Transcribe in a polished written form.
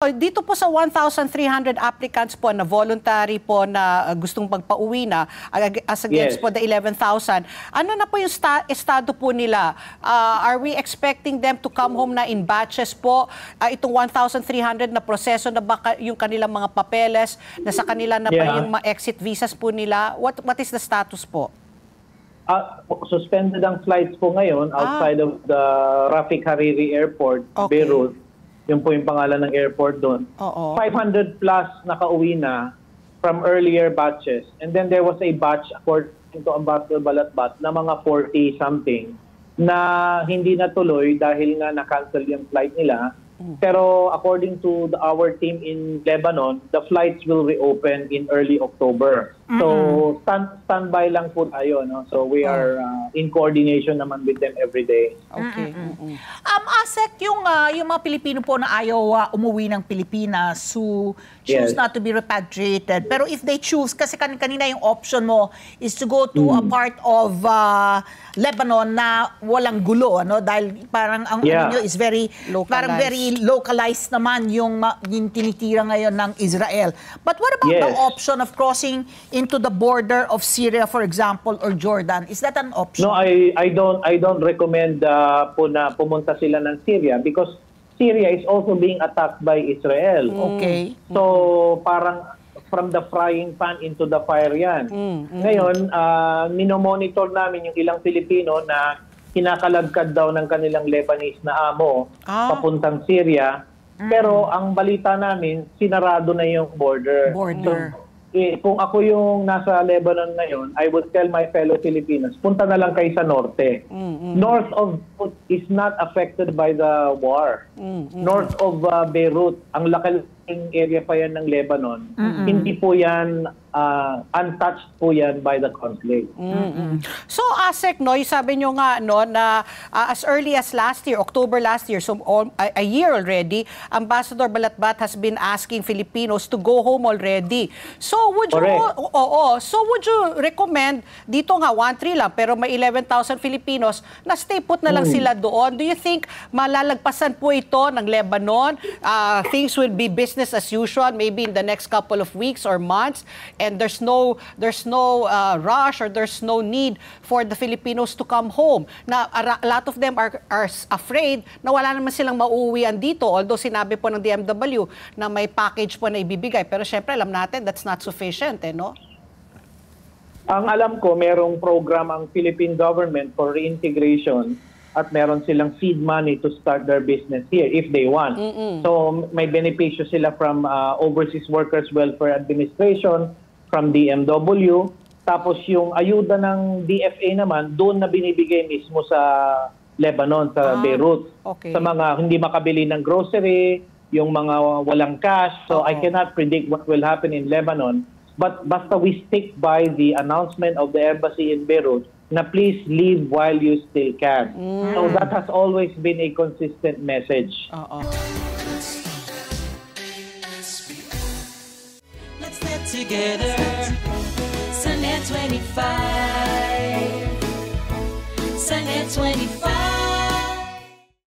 Dito po sa 1,300 applicants po na voluntary po na gustong pagpauwi na as against po the 11,000, ano na po yung estado po nila? Are we expecting them to come home na in batches po? Itong 1,300 na proseso na ba yung kanilang mga papeles, na sa kanila na ba yung exit visas po nila? What is the status po? Suspended ang flights po ngayon outside of the Rafik Hariri Airport, Beirut. Yun po yung pangalan ng airport doon. 500 plus nakauwi na from earlier batches. And then there was a batch, according to Ambassador Balatbat, na mga 40-something na hindi natuloy dahil nga na-cancel yung flight nila. Pero according to our team in Lebanon, the flights will reopen in early October. So standby lang po tayo, no? So we are in coordination naman with them every day. Okay. Asek, yung mga Pilipino po na ayaw umuwi ng Pilipinas, who choose not to be repatriated. Pero if they choose, kasi kanina yung option mo is to go to a part of Lebanon na walang gulo, ano? Dahil parang ang ano nyo is very localized naman yung tinitira ngayon ng Israel. But what about the option of crossing into the border of Syria, for example, or Jordan? Is that an option? No, I don't recommend po na pumunta sila ng Syria because Syria is also being attacked by Israel. Okay. So parang from the frying pan into the fire yan. Ngayon, minomonitor namin yung ilang Pilipino na kinakalagkad daw ng kanilang Lebanese na amo papuntang Syria. Pero ang balita namin, sinarado na yung border. So, kung ako yung nasa Lebanon ngayon, I would tell my fellow Filipinos, punta na lang kayo sa norte. North of Beirut is not affected by the war. North of Beirut, ang laking area pa yan ng Lebanon, hindi po yan untouched po yan by the conflict. So, Asek, no, sabi nyo nga no, na as early as last year, October last year, so a year already, Ambassador Balatbat has been asking Filipinos to go home already. So, would you recommend, dito nga, 1,300 lang, pero may 11,000 Filipinos, na stay put na lang sila doon? Do you think malalagpasan po ito ng Lebanon? Things will be business as usual, maybe in the next couple of weeks or months, and there's no rush or there's no need for the Filipinos to come home. Na a lot of them are afraid na wala naman silang mauuwian dito, although sinabi po ng DMW na may package po na ibibigay. Pero syempre alam natin that's not sufficient, no? Ang alam ko, merong program ang Philippine government for reintegration at meron silang seed money to start their business here if they want. So may benepisyo sila from Overseas Workers Welfare Administration, from DMW. Tapos yung ayuda ng DFA naman, doon na binibigay mismo sa Lebanon, sa Beirut. Sa mga hindi makabili ng grocery, yung mga walang cash. So I cannot predict what will happen in Lebanon. But basta we stick by the announcement of the embassy in Beirut na please leave while you still can. So that has always been a consistent message. Let's get together. Sunday 25. Sunday 25.